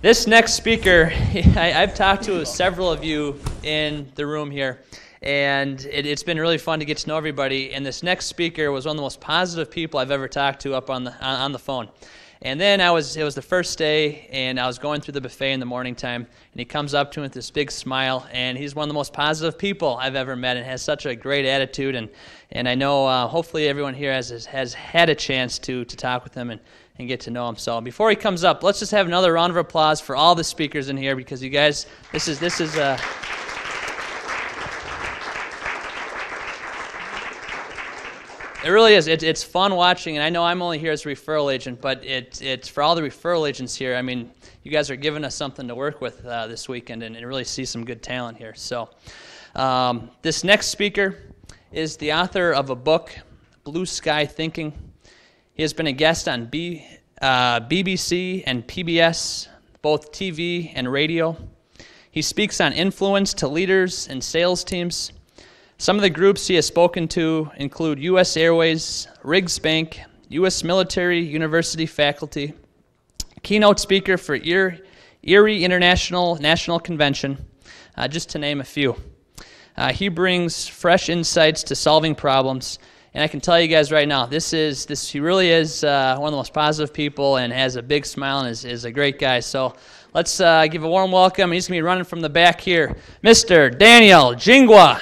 This next speaker, I've talked to several of you in the room here, and it's been really fun to get to know everybody. And this next speaker was one of the most positive people I've ever talked to up on the phone. And then it was the first day, and I was going through the buffet in the morning time, and he comes up to me with this big smile, and he's one of the most positive people I've ever met, and has such a great attitude. And I know hopefully everyone here has had a chance to talk with him and get to know him. So before he comes up, let's just have another round of applause for all the speakers in here, because you guys, this is it really is. It's fun watching, and I know I'm only here as a referral agent, but it's for all the referral agents here. I mean, you guys are giving us something to work with this weekend, and really see some good talent here. So this next speaker is the author of a book, Blue Sky Thinking. He has been a guest on BBC and PBS, both TV and radio. He speaks on influence to leaders and sales teams. Some of the groups he has spoken to include U.S. Airways, Riggs Bank, U.S. Military University faculty, keynote speaker for Erie International National Convention, just to name a few. He brings fresh insights to solving problems. And I can tell you guys right now, he really is one of the most positive people, and has a big smile, and is a great guy. So let's give a warm welcome. He's going to be running from the back here, Mr. Daniel Jingwa.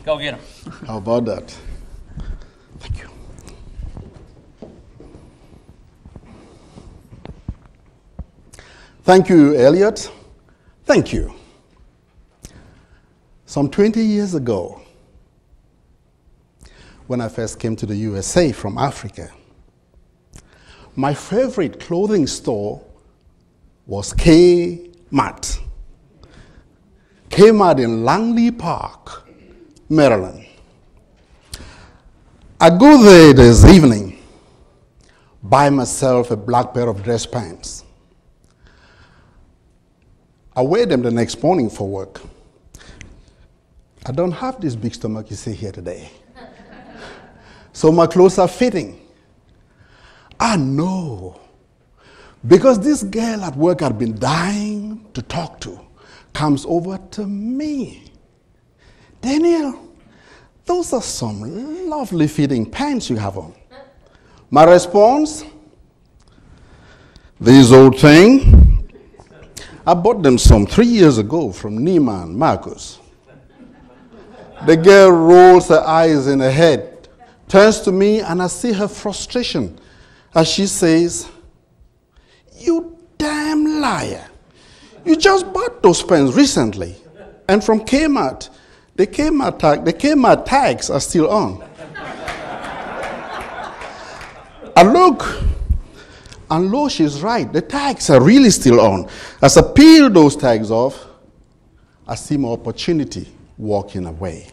Go get him. How about that? Thank you. Thank you, Elliot. Thank you. Some 20 years ago, when I first came to the USA from Africa, my favorite clothing store was Kmart. Kmart in Langley Park, Maryland. I go there this evening, buy myself a black pair of dress pants. I wear them the next morning for work. I don't have this big stomach you see here today. So my clothes are fitting. I know, because this girl at work I'd been dying to talk to comes over to me. Daniel, those are some lovely fitting pants you have on. My response, this old thing, I bought them some 3 years ago from Neiman Marcus. The girl rolls her eyes in her head, turns to me, and I see her frustration as she says, "You damn liar. You just bought those pens recently. And from Kmart, the Kmart tags are still on." I look, and lo, she's right. The tags are really still on. As I peel those tags off, I see my opportunity walking away.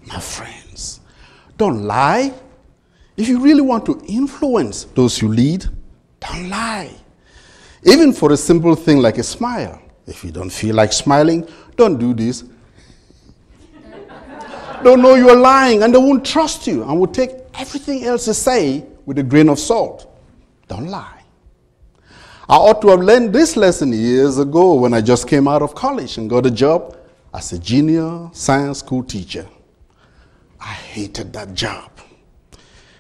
My friends, don't lie. If you really want to influence those you lead, don't lie. Even for a simple thing like a smile. If you don't feel like smiling, don't do this. They'll know you're lying, and they won't trust you, and will take everything else you say with a grain of salt. Don't lie. I ought to have learned this lesson years ago when I just came out of college and got a job as a junior science school teacher. I hated that job.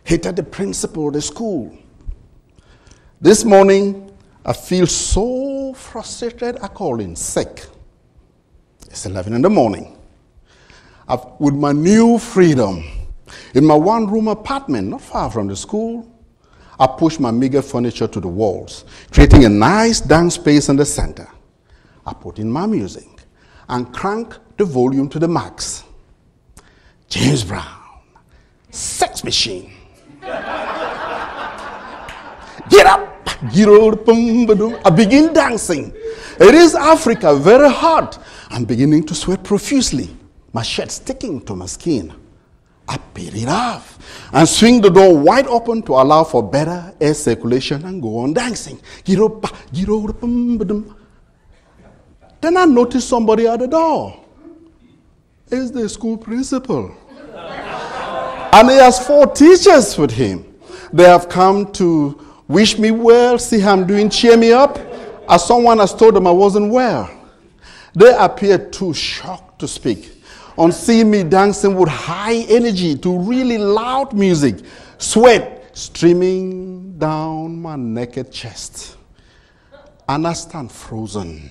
Hated the principal of the school. This morning, I feel so frustrated, I called in sick. It's 11 in the morning. With my new freedom, in my one-room apartment, not far from the school, I pushed my meager furniture to the walls, creating a nice dance space in the center. I put in my music and cranked the volume to the max. James Brown, Sex Machine. Get up, get out, I begin dancing. It is Africa, very hot. I'm beginning to sweat profusely, my shirt sticking to my skin. I peel it off and swing the door wide open to allow for better air circulation and go on dancing. Get up, Then I noticed somebody at the door. is the school principal. And he has 4 teachers with him. They have come to wish me well, see how I'm doing, cheer me up, as someone has told them I wasn't well. They appeared too shocked to speak on seeing me dancing with high energy to really loud music, sweat streaming down my naked chest. And I stand frozen,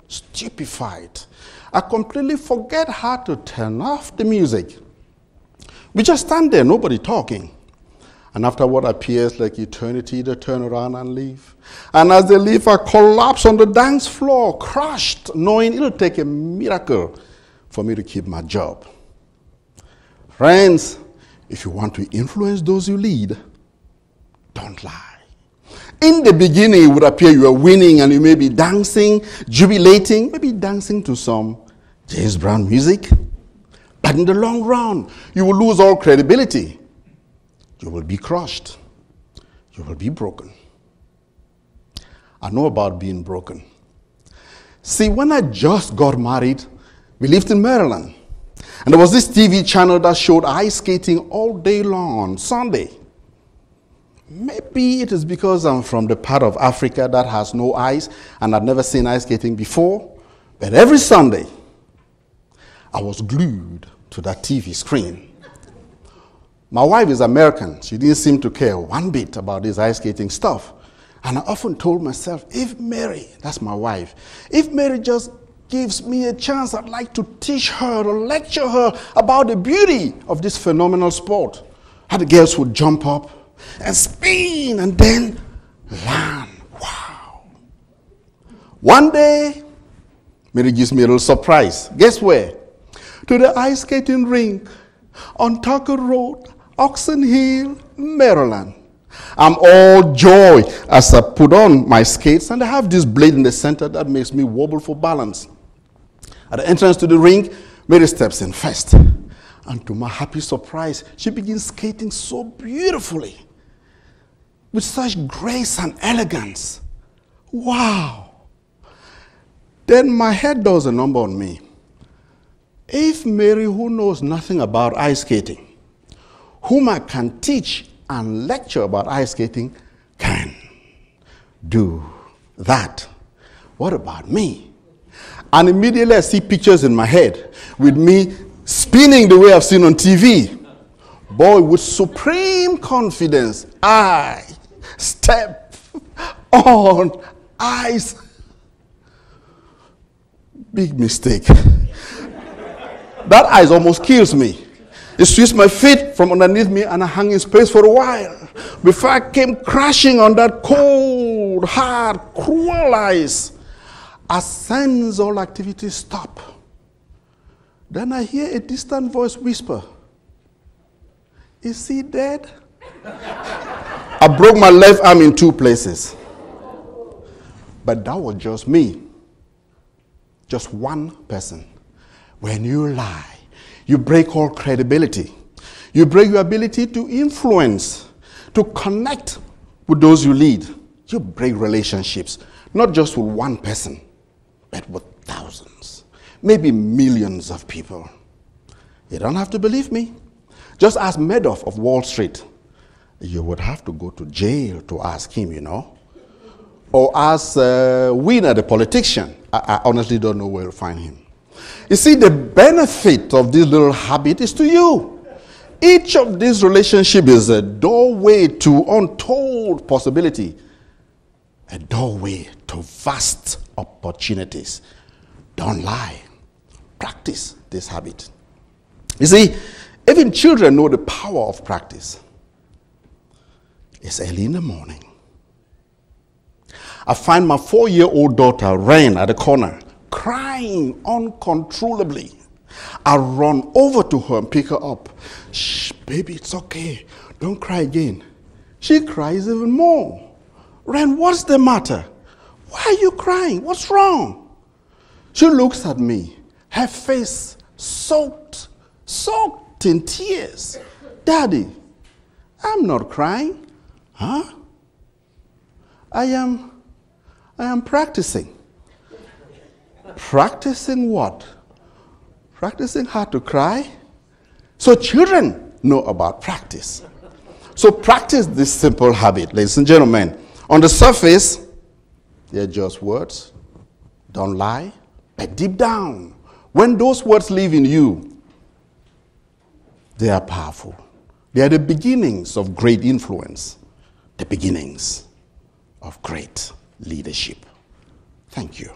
stupefied. I completely forget how to turn off the music. We just stand there, nobody talking. And after what appears like eternity, they turn around and leave. And as they leave, I collapse on the dance floor, crushed, knowing it'll take a miracle for me to keep my job. Friends, if you want to influence those you lead, don't lie. In the beginning, it would appear you are winning and you may be dancing, jubilating, maybe dancing to some James Brown music. But in the long run, you will lose all credibility. You will be crushed. You will be broken. I know about being broken. See, when I just got married, we lived in Maryland. And there was this TV channel that showed ice skating all day long on Sunday. Maybe it is because I'm from the part of Africa that has no ice and I've never seen ice skating before. But every Sunday, I was glued to that TV screen. My wife is American. She didn't seem to care one bit about this ice skating stuff. And I often told myself, if Mary, that's my wife, if Mary just gives me a chance, I'd like to teach her or lecture her about the beauty of this phenomenal sport. How the girls would jump up and spin and then land. Wow. One day, Mary gives me a little surprise. Guess where? To the ice skating rink on Tucker Road, Oxon Hill, Maryland. I'm all joy as I put on my skates, and I have this blade in the center that makes me wobble for balance. At the entrance to the rink, Mary steps in first. And to my happy surprise, she begins skating so beautifully, with such grace and elegance. Wow. Then my head does a number on me. If Mary, who knows nothing about ice skating, whom I can teach and lecture about ice skating, can do that, what about me? And immediately I see pictures in my head with me spinning the way I've seen on TV. Boy, with supreme confidence, I step on ice. Big mistake. That ice almost kills me. It sweeps my feet from underneath me and I hung in space for a while before I came crashing on that cold, hard, cruel ice. I sense all activity stop. Then I hear a distant voice whisper, "Is he dead?" I broke my left arm in 2 places. But that was just me. Just one person. When you lie, you break all credibility. You break your ability to influence, to connect with those you lead. You break relationships, not just with one person, but with thousands, maybe millions of people. You don't have to believe me. Just ask Madoff of Wall Street. You would have to go to jail to ask him, you know. Or ask Wiener, the politician. I honestly don't know where to find him. You see, the benefit of this little habit is to you. Each of these relationships is a doorway to untold possibility, a doorway to vast opportunities. Don't lie. Practice this habit. You see, even children know the power of practice. It's early in the morning. I find my 4-year-old daughter ran at the corner, crying uncontrollably. I run over to her and pick her up. "Shh, baby, it's okay. Don't cry again." She cries even more. "Ren, what's the matter? Why are you crying? What's wrong?" She looks at me, her face soaked in tears. "Daddy, I'm not crying." "Huh?" I am practicing. Practicing what? Practicing how to cry. So children know about practice. So practice this simple habit, ladies and gentlemen. On the surface, they're just words. Don't lie. But deep down, when those words live in you, they are powerful. They are the beginnings of great influence, the beginnings of great leadership. Thank you.